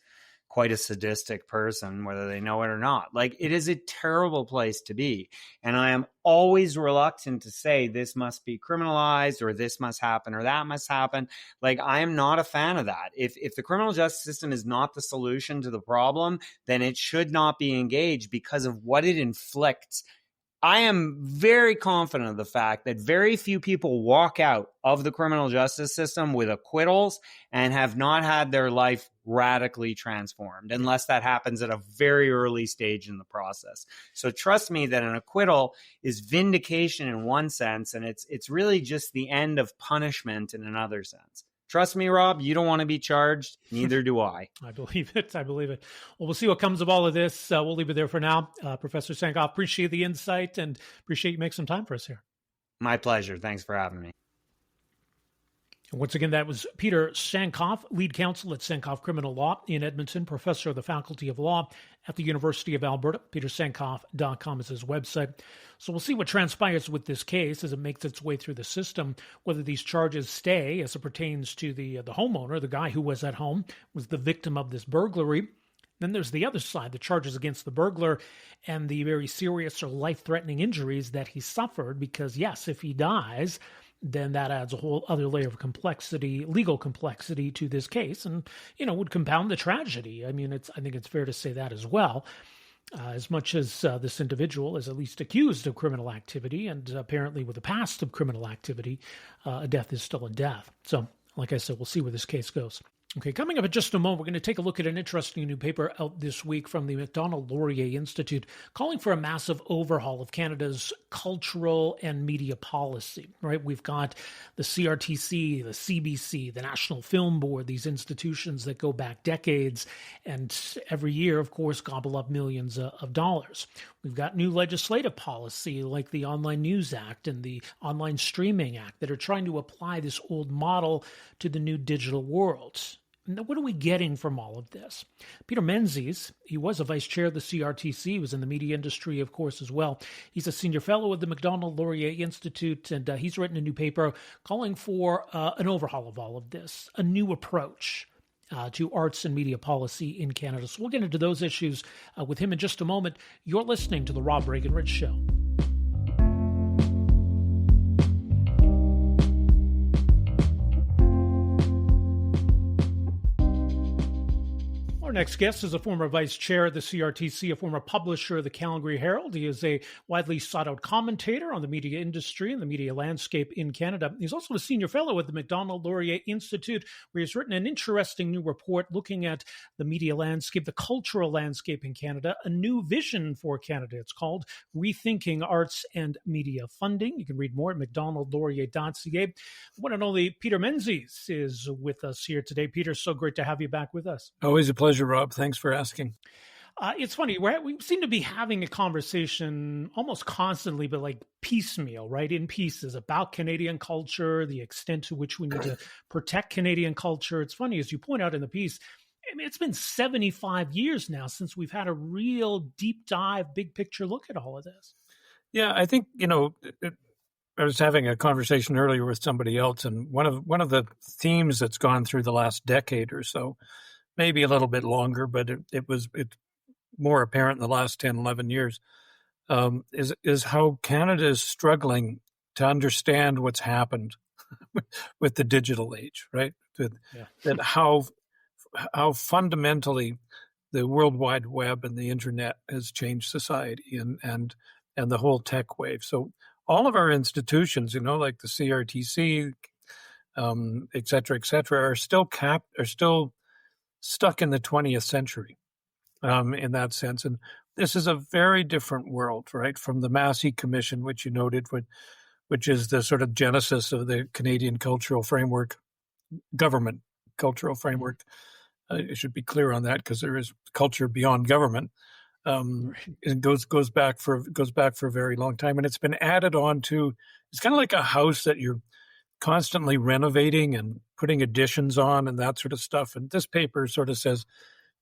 S5: quite a sadistic person, whether they know it or not. Like, it is a terrible place to be. And I am always reluctant to say this must be criminalized or this must happen or that must happen. Like, I am not a fan of that. If the criminal justice system is not the solution to the problem, then it should not be engaged because of what it inflicts. I am very confident of the fact that very few people walk out of the criminal justice system with acquittals and have not had their life radically transformed, unless that happens at a very early stage in the process. So trust me that an acquittal is vindication in one sense, and it's really just the end of punishment in another sense. Trust me, Rob, you don't want to be charged. Neither do I.
S1: I believe it. Well, we'll see what comes of all of this. We'll leave it there for now. Professor Sankoff, appreciate the insight and appreciate you making some time for us here.
S5: My pleasure. Thanks for having me.
S1: And once again, that was Peter Sankoff, lead counsel at Sankoff Criminal Law in Edmonton, professor of the Faculty of Law at the University of Alberta. PeterSankoff.com is his website. So we'll see what transpires with this case as it makes its way through the system, whether these charges stay as it pertains to the homeowner, the guy who was at home, was the victim of this burglary. Then there's the other side, the charges against the burglar and the very serious or life-threatening injuries that he suffered, because yes, if he dies, then that adds a whole other layer of complexity, legal complexity to this case, and, would compound the tragedy. I mean, I think it's fair to say that as well. As much as this individual is at least accused of criminal activity, and apparently with a past of criminal activity, a death is still a death. So, like I said, we'll see where this case goes. Okay, coming up in just a moment, we're going to take a look at an interesting new paper out this week from the Macdonald-Laurier Institute calling for a massive overhaul of Canada's cultural and media policy, right? We've got the CRTC, the CBC, the National Film Board, these institutions that go back decades and every year, of course, gobble up millions of dollars. We've got new legislative policy like the Online News Act and the Online Streaming Act that are trying to apply this old model to the new digital world. Now, what are we getting from all of this? Peter Menzies, he was a vice chair of the CRTC, he was in the media industry, of course, as well. He's a senior fellow at the Macdonald-Laurier Institute, and he's written a new paper calling for an overhaul of all of this, a new approach to arts and media policy in Canada. So we'll get into those issues with him in just a moment. You're listening to The Rob Breakenridge Show. Our next guest is a former vice chair of the CRTC, a former publisher of the Calgary Herald. He is a widely sought-out commentator on the media industry and the media landscape in Canada. He's also a senior fellow at the Macdonald-Laurier Institute, where he's written an interesting new report looking at the media landscape, the cultural landscape in Canada, a new vision for Canada. It's called Rethinking Arts and Media Funding. You can read more at macdonaldlaurier.ca. One and only Peter Menzies is with us here today. Peter, so great to have you back with us.
S6: Always a pleasure, Rob. Thanks for asking.
S1: It's funny. We seem to be having a conversation almost constantly, but like piecemeal, right? In pieces about Canadian culture, the extent to which we need to protect Canadian culture. It's funny, as you point out in the piece, I mean, it's been 75 years now since we've had a real deep dive, big picture look at all of this.
S6: Yeah, I think, I was having a conversation earlier with somebody else, and one of the themes that's gone through the last decade or so, maybe a little bit longer, but it's more apparent in the last 10, 11 years, is how Canada is struggling to understand what's happened with the digital age, right? That how fundamentally the World Wide Web and the internet has changed society and the whole tech wave. So all of our institutions, like the CRTC, et cetera, are still stuck in the 20th century in that sense. And this is a very different world, right, from the Massey Commission, which you noted, which is the sort of genesis of the Canadian cultural framework, government cultural framework. I should be clear on that because there is culture beyond government. It goes back for a very long time, and it's been added on to. It's kind of like a house that you're constantly renovating and putting additions on and that sort of stuff. And this paper sort of says,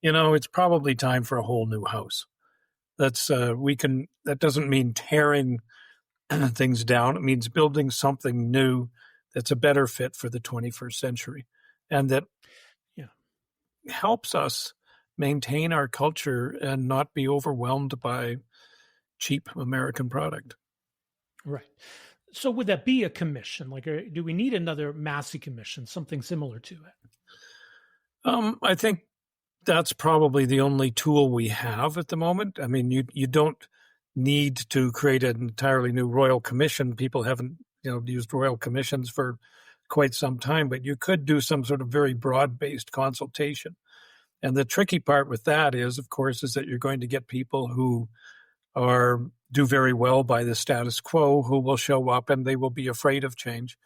S6: it's probably time for a whole new house. That doesn't mean tearing things down. It means building something new that's a better fit for the 21st century, and that helps us maintain our culture and not be overwhelmed by cheap American product.
S1: Right. So would that be a commission? Like, do we need another Massey Commission, something similar to it?
S6: I think that's probably the only tool we have at the moment. I mean, you don't need to create an entirely new royal commission. People haven't, used royal commissions for quite some time, but you could do some sort of very broad-based consultation. And the tricky part with that is, of course, is that you're going to get people who do very well by the status quo, who will show up and they will be afraid of change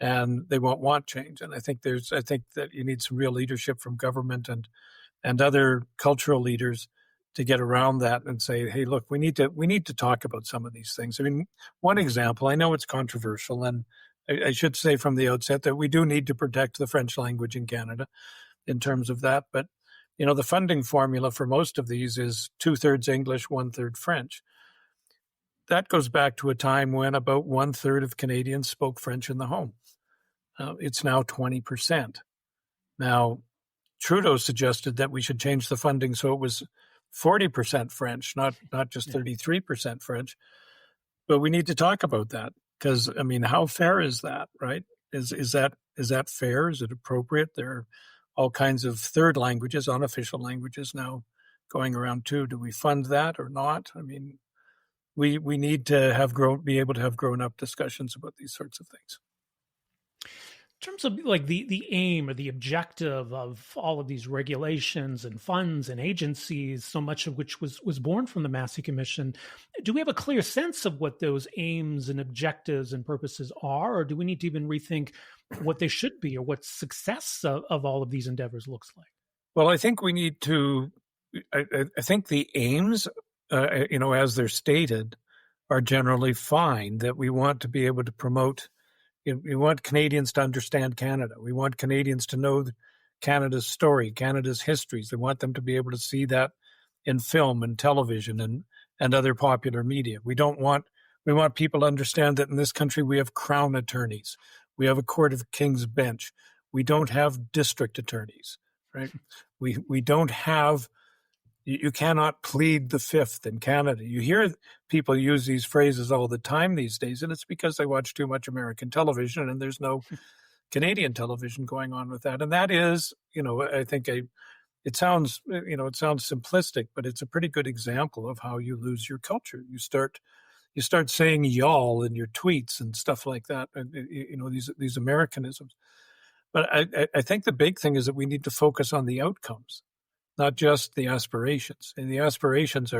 S6: and they won't want change. And I think that you need some real leadership from government and other cultural leaders to get around that and say, hey, look, we need to talk about some of these things. I mean, one example, I know it's controversial, and I should say from the outset that we do need to protect the French language in Canada in terms of that. But the funding formula for most of these is 2/3 English, 1/3 French. That goes back to a time when about 1/3 of Canadians spoke French in the home. It's now 20%. Now, Trudeau suggested that we should change the funding so it was 40% French, not just 33% French. But we need to talk about that because, I mean, how fair is that, right? Is that fair? Is it appropriate? There are all kinds of third languages, unofficial languages now going around too. Do we fund that or not? I mean, we need to be able to have grown-up discussions about these sorts of things.
S1: In terms of like the aim or the objective of all of these regulations and funds and agencies, so much of which was born from the Massey Commission, do we have a clear sense of what those aims and objectives and purposes are, or do we need to even rethink what they should be or what success of all of these endeavors looks like?
S6: Well, I think we need to. I think the aims, as they're stated, are generally fine. That we want to be able to promote. We want Canadians to understand Canada. We want Canadians to know Canada's story, Canada's histories. They want them to be able to see that in film and television and other popular media. We want people to understand that in this country we have crown attorneys. We have a Court of King's Bench. We don't have district attorneys, right? We don't have, you cannot plead the fifth in Canada. You hear people use these phrases all the time these days, and it's because they watch too much American television and there's no Canadian television going on with that. And that is, I think it sounds simplistic, but it's a pretty good example of how you lose your culture. You start saying y'all in your tweets and stuff like that, and these Americanisms. But I think the big thing is that we need to focus on the outcomes, not just the aspirations. And the aspirations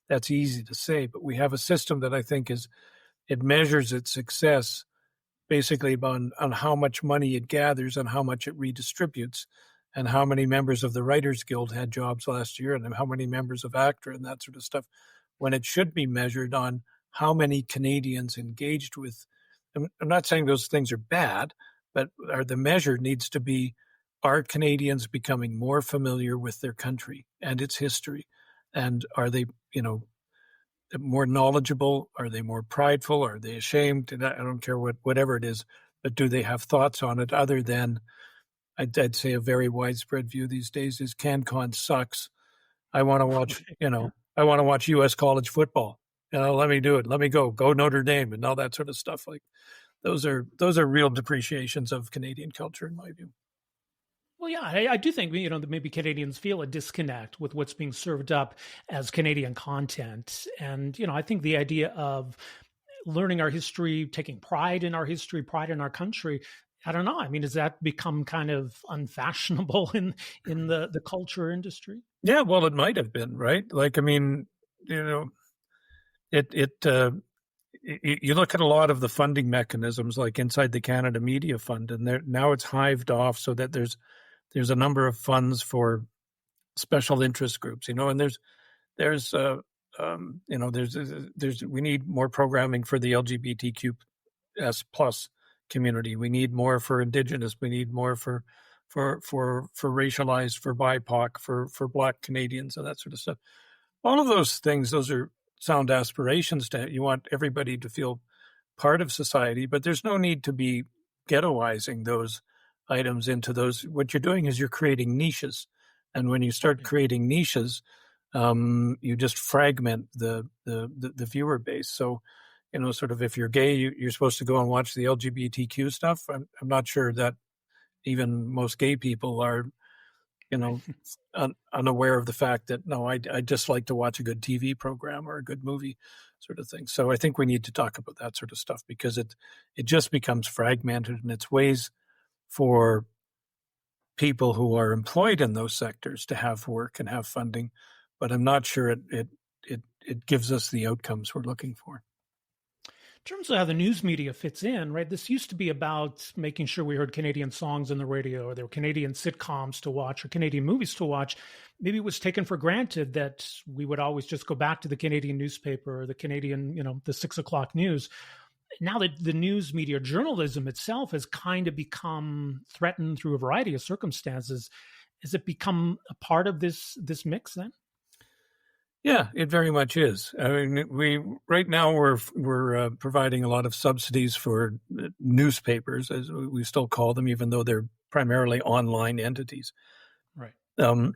S6: that's easy to say, but we have a system that I think it measures its success basically on how much money it gathers and how much it redistributes, and how many members of the Writers Guild had jobs last year, and how many members of ACTRA and that sort of stuff, when it should be measured on how many Canadians engaged with. I'm not saying those things are bad, but the measure needs to be, are Canadians becoming more familiar with their country and its history? And are they, more knowledgeable? Are they more prideful? Are they ashamed? And I don't care whatever it is, but do they have thoughts on it other than, I'd say a very widespread view these days is CanCon sucks. I want to watch, I want to watch U.S. college football. Let me do it. Let me go Notre Dame and all that sort of stuff. Like those are real depreciations of Canadian culture, in my view.
S1: Well, yeah, I do think, that maybe Canadians feel a disconnect with what's being served up as Canadian content. And, I think the idea of learning our history, taking pride in our history, pride in our country, I don't know. I mean, has that become kind of unfashionable in the culture industry?
S6: Yeah, well, it might have been, right? Like, I mean, you look at a lot of the funding mechanisms, like inside the Canada Media Fund, and now it's hived off so that there's a number of funds for special interest groups, and we need more programming for the LGBTQS plus community. We need more for Indigenous. We need more for racialized, for BIPOC, for Black Canadians, and that sort of stuff. All of those things, those are sound aspirations. You want everybody to feel part of society, but there's no need to be ghettoizing those items into those. What you're doing is you're creating niches, and when you start creating niches, you just fragment the viewer base. So, sort of if you're gay, you're supposed to go and watch the LGBTQ stuff. I'm not sure that even most gay people are, unaware of the fact that, no, I just like to watch a good TV program or a good movie sort of thing. So I think we need to talk about that sort of stuff, because it just becomes fragmented in its ways for people who are employed in those sectors to have work and have funding. But I'm not sure it gives us the outcomes we're looking for.
S1: In terms of how the news media fits in, right? This used to be about making sure we heard Canadian songs on the radio, or there were Canadian sitcoms to watch, or Canadian movies to watch. Maybe it was taken for granted that we would always just go back to the Canadian newspaper or the Canadian, the 6 o'clock news. Now that the news media, journalism itself has kind of become threatened through a variety of circumstances, has it become a part of this mix then?
S6: Yeah, it very much is. I mean, right now we're providing a lot of subsidies for newspapers, as we still call them, even though they're primarily online entities.
S1: Right.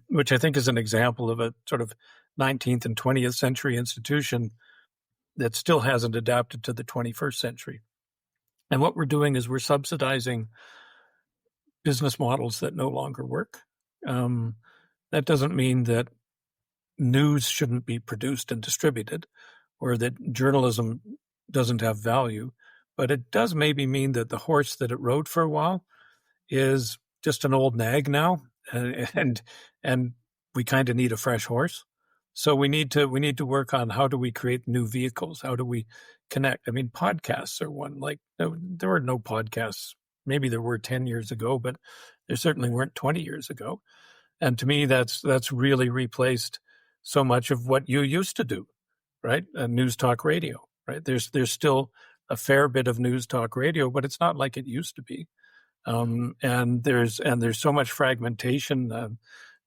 S6: Which I think is an example of a sort of 19th and 20th century institution that still hasn't adapted to the 21st century. And what we're doing is we're subsidizing business models that no longer work. That doesn't mean that news shouldn't be produced and distributed, or that journalism doesn't have value, but it does maybe mean that the horse that it rode for a while is just an old nag now, and we kind of need a fresh horse. So we need to work on how do we create new vehicles? How do we connect? I mean, podcasts are one. Like there were no podcasts. Maybe there were 10 years ago, but there certainly weren't 20 years ago. And to me, that's really replaced so much of what you used to do, right? News talk radio, right? There's still a fair bit of news talk radio, but it's not like it used to be. And there's so much fragmentation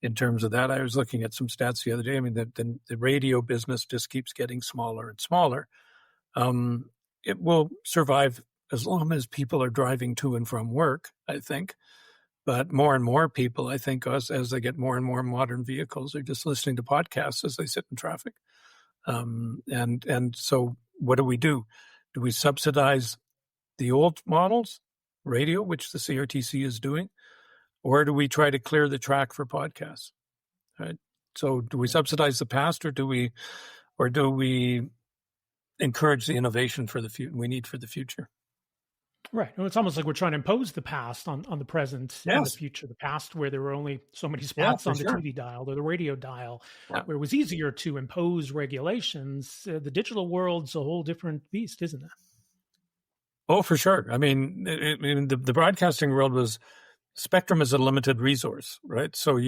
S6: in terms of that. I was looking at some stats the other day. I mean, the radio business just keeps getting smaller and smaller. It will survive as long as people are driving to and from work, I think. But more and more people, I think, as they get more and more modern vehicles, are just listening to podcasts as they sit in traffic. And so what do? Do we subsidize the old models, radio, which the CRTC is doing, or do we try to clear the track for podcasts? Right. So do we subsidize the past, or do we encourage the innovation we need for the future?
S1: Right. Well, it's almost like we're trying to impose the past on the present and the future. The past, where there were only so many spots on the TV dial or the radio dial, where it was easier to impose regulations. The digital world's a whole different beast, isn't it?
S6: Oh, for sure. I mean, the broadcasting world spectrum is a limited resource, right? So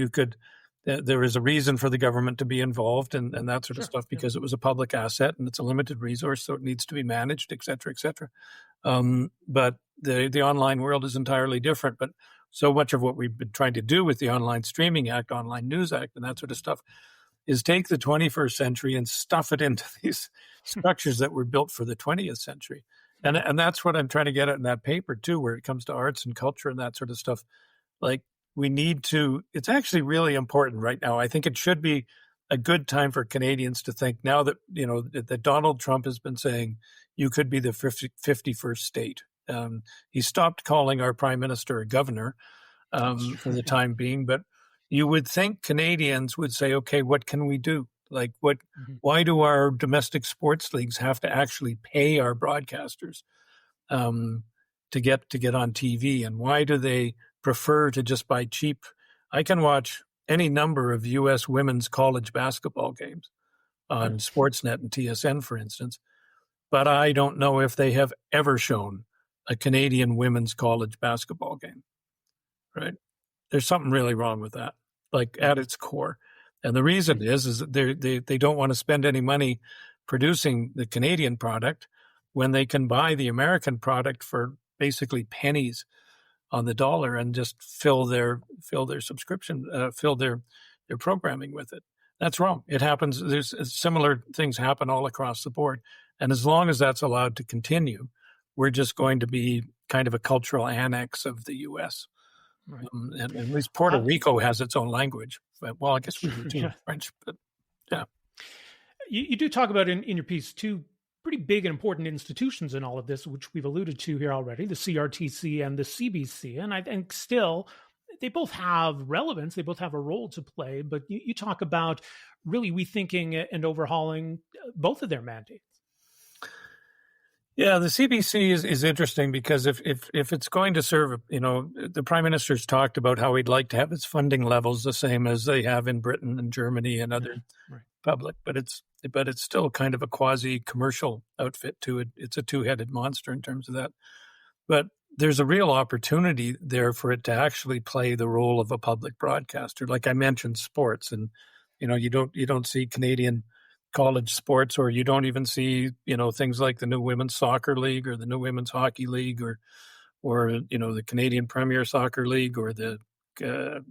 S6: there is a reason for the government to be involved and that sort of stuff, because it was a public asset and it's a limited resource, so it needs to be managed, et cetera, et cetera. But the online world is entirely different. But so much of what we've been trying to do with the Online Streaming Act, Online News Act, and that sort of stuff is take the 21st century and stuff it into these structures that were built for the 20th century. And that's what I'm trying to get at in that paper, too, where it comes to arts and culture and that sort of stuff. Like, we need to, it's actually really important right now. I think it should be a good time for Canadians to think now that, that Donald Trump has been saying you could be the 51st state. He stopped calling our prime minister a governor for the time being, but you would think Canadians would say, okay, what can we do? Like, why do our domestic sports leagues have to actually pay our broadcasters to get on TV? And why do they prefer to just buy cheap? I can watch any number of U.S. women's college basketball games on Sportsnet and TSN, for instance, but I don't know if they have ever shown a Canadian women's college basketball game, right? There's something really wrong with that, like at its core. And the reason is that they don't want to spend any money producing the Canadian product when they can buy the American product for basically pennies on the dollar and just fill their subscription, fill their programming with it. That's wrong. It happens. There's similar things happen all across the board. And as long as that's allowed to continue, we're just going to be kind of a cultural annex of the U.S. Right. And at least Puerto Rico has its own language. Well, I guess we do French, but yeah.
S1: You do talk about in your piece two pretty big and important institutions in all of this, which we've alluded to here already, the CRTC and the CBC. And I think still they both have relevance. They both have a role to play. But you talk about really rethinking and overhauling both of their mandates.
S6: Yeah, the CBC is interesting because if it's going to serve, the Prime Minister's talked about how he'd like to have its funding levels the same as they have in Britain and Germany and other public, but it's still kind of a quasi-commercial outfit to it. It's a two-headed monster in terms of that. But there's a real opportunity there for it to actually play the role of a public broadcaster. Like I mentioned, sports, and you don't see Canadian college sports, or you don't even see, things like the new Women's Soccer League or the new Women's Hockey League or the Canadian Premier Soccer League or the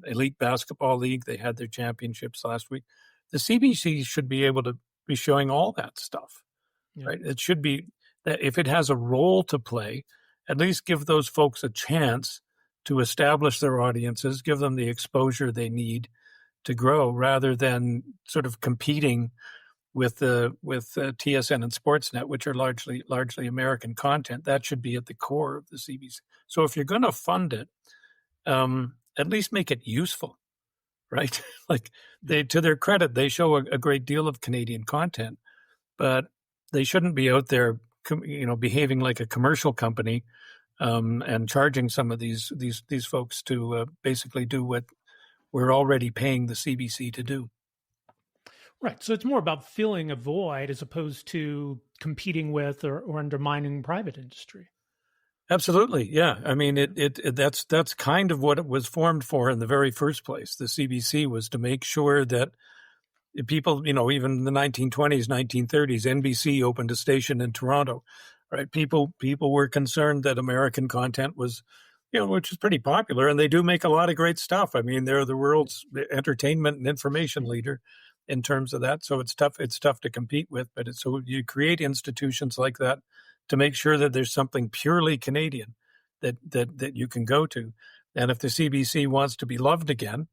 S6: Elite Basketball League. They had their championships last week. The CBC should be able to be showing all that stuff, right? It should be that if it has a role to play, at least give those folks a chance to establish their audiences, give them the exposure they need to grow, rather than sort of competing with TSN and Sportsnet, which are largely American content. That should be at the core of the CBC. So if you're going to fund it, at least make it useful, right? Like to their credit, they show a great deal of Canadian content, but they shouldn't be out there, behaving like a commercial company and charging some of these folks to basically do what we're already paying the CBC to do.
S1: Right. So it's more about filling a void as opposed to competing with or undermining private industry.
S6: Absolutely. Yeah. I mean, that's kind of what it was formed for in the very first place. The CBC was to make sure that people, even in the 1920s, 1930s, NBC opened a station in Toronto, right? People were concerned that American content was which is pretty popular, and they do make a lot of great stuff. I mean, they're the world's entertainment and information leader in terms of that. So it's tough to compete with, but so you create institutions like that to make sure that there's something purely Canadian that you can go to. And if the CBC wants to be loved again,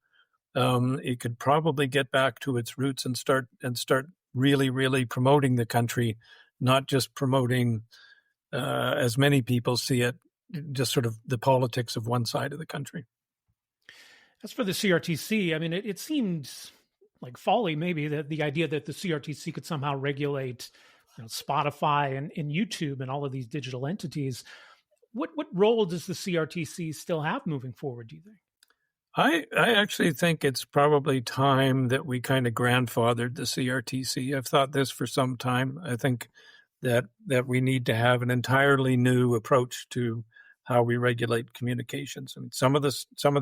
S6: it could probably get back to its roots and start really, really promoting the country, not just promoting, as many people see it, just sort of the politics of one side of the country.
S1: As for the CRTC, I mean, it seems like folly, maybe, that the idea that the CRTC could somehow regulate Spotify and YouTube and all of these digital entities. What role does the CRTC still have moving forward, do you think?
S6: I actually think it's probably time that we kind of grandfathered the CRTC. I've thought this for some time. I think that we need to have an entirely new approach to how we regulate communications. I mean, some of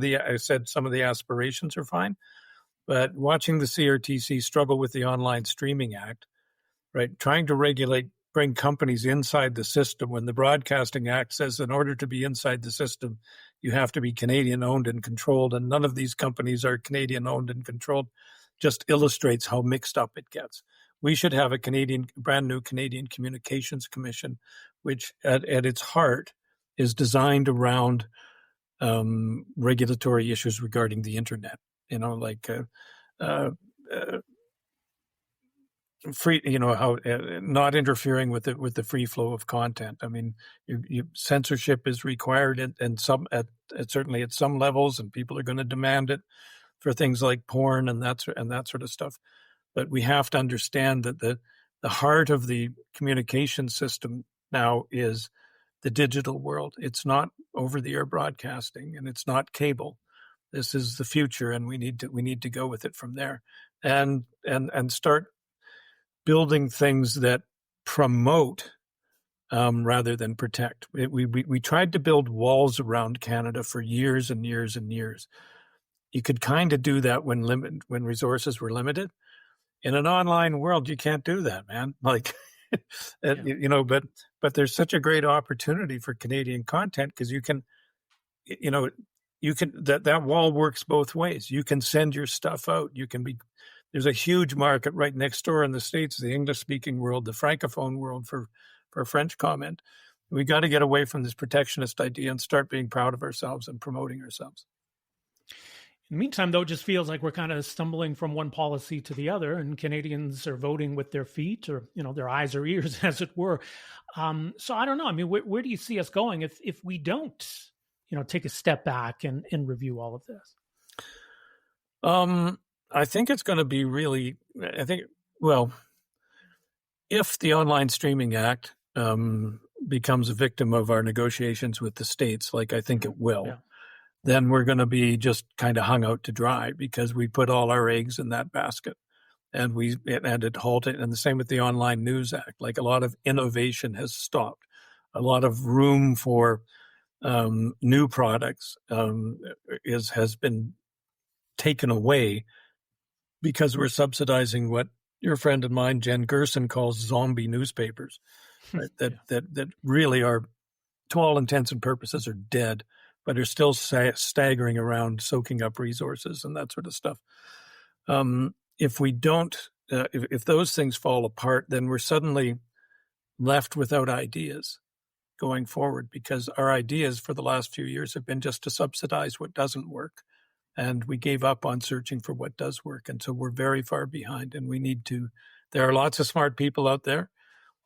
S6: the aspirations are fine, but watching the CRTC struggle with the Online Streaming Act, right, trying to bring companies inside the system when the Broadcasting Act says in order to be inside the system, you have to be Canadian owned and controlled, and none of these companies are Canadian owned and controlled, just illustrates how mixed up it gets. We should have a brand new Canadian Communications Commission, which at its heart is designed around regulatory issues regarding the internet. Free, how not interfering with the free flow of content. I mean, censorship is required, and certainly at some levels, and people are going to demand it for things like porn and that sort of stuff. But we have to understand that the heart of the communication system now is the digital world. It's not over-the-air broadcasting, and it's not cable. This is the future, and we need to go with it from there, and start building things that promote rather than protect. We tried to build walls around Canada for years and years and years. You could kind of do that when resources were limited. In an online world, you can't do that, man. Like, but there's such a great opportunity for Canadian content because that wall works both ways. You can send your stuff out. There's a huge market right next door in the States, the English-speaking world, the Francophone world for French comment. We got to get away from this protectionist idea and start being proud of ourselves and promoting ourselves.
S1: In the meantime, though, it just feels like we're kind of stumbling from one policy to the other, and Canadians are voting with their feet or, their eyes or ears, as it were. So I don't know. I mean, where do you see us going if we don't, take a step back and review all of this?
S6: I think it's going to be if the Online Streaming Act becomes a victim of our negotiations with the states, like I think it will, then we're going to be just kind of hung out to dry because we put all our eggs in that basket and it halted. And the same with the Online News Act. Like, a lot of innovation has stopped. A lot of room for new products has been taken away because we're subsidizing what your friend of mine, Jen Gerson, calls zombie newspapers, right? that really are, to all intents and purposes, are dead, but are still staggering around, soaking up resources and that sort of stuff. If we don't, if those things fall apart, then we're suddenly left without ideas going forward, because our ideas for the last few years have been just to subsidize what doesn't work. And we gave up on searching for what does work. And so we're very far behind, and there are lots of smart people out there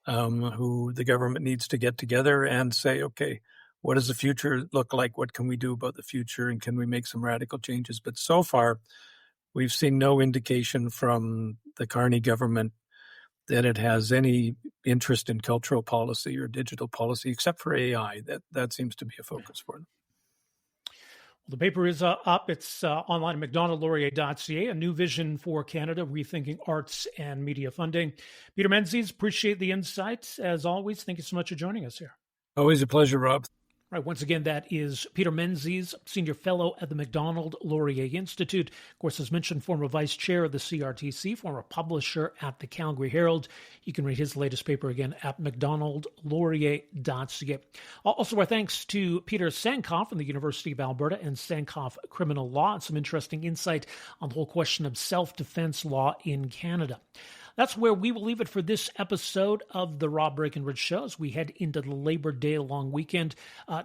S6: who the government needs to get together and say, okay, what does the future look like? What can we do about the future? And can we make some radical changes? But so far, we've seen no indication from the Carney government that it has any interest in cultural policy or digital policy, except for AI. That seems to be a focus for them.
S1: Well, the paper is up. It's online at Macdonald-Laurier.ca, a new vision for Canada, rethinking arts and media funding. Peter Menzies, appreciate the insights. As always, thank you so much for joining us here.
S6: Always a pleasure, Rob.
S1: Right, once again, that is Peter Menzies, Senior Fellow at the Macdonald-Laurier Institute. Of course, as mentioned, former Vice Chair of the CRTC, former publisher at the Calgary Herald. You can read his latest paper again at macdonaldlaurier.ca. Also, our thanks to Peter Sankoff from the University of Alberta and Sankoff Criminal Law, and some interesting insight on the whole question of self-defense law in Canada. That's where we will leave it for this episode of the Rob Breakenridge Show as we head into the Labor Day long weekend.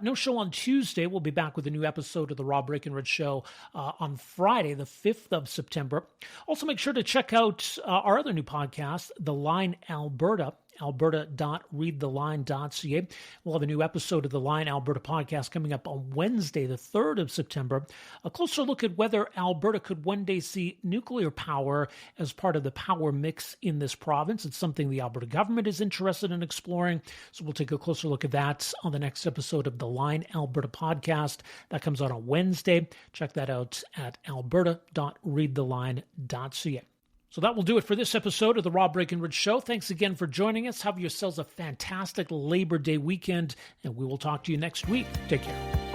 S1: No show on Tuesday. We'll be back with a new episode of the Rob Breakenridge Show on Friday, the 5th of September. Also, make sure to check out our other new podcast, The Line Alberta, alberta.readtheline.ca. We'll have a new episode of the Line Alberta podcast coming up on Wednesday, the 3rd of September. A closer look at whether Alberta could one day see nuclear power as part of the power mix in this province. It's something the Alberta government is interested in exploring. So we'll take a closer look at that on the next episode of the Line Alberta podcast. That comes out on Wednesday. Check that out at alberta.readtheline.ca. So that will do it for this episode of the Rob Breakenridge Show. Thanks again for joining us. Have yourselves a fantastic Labor Day weekend, and we will talk to you next week. Take care.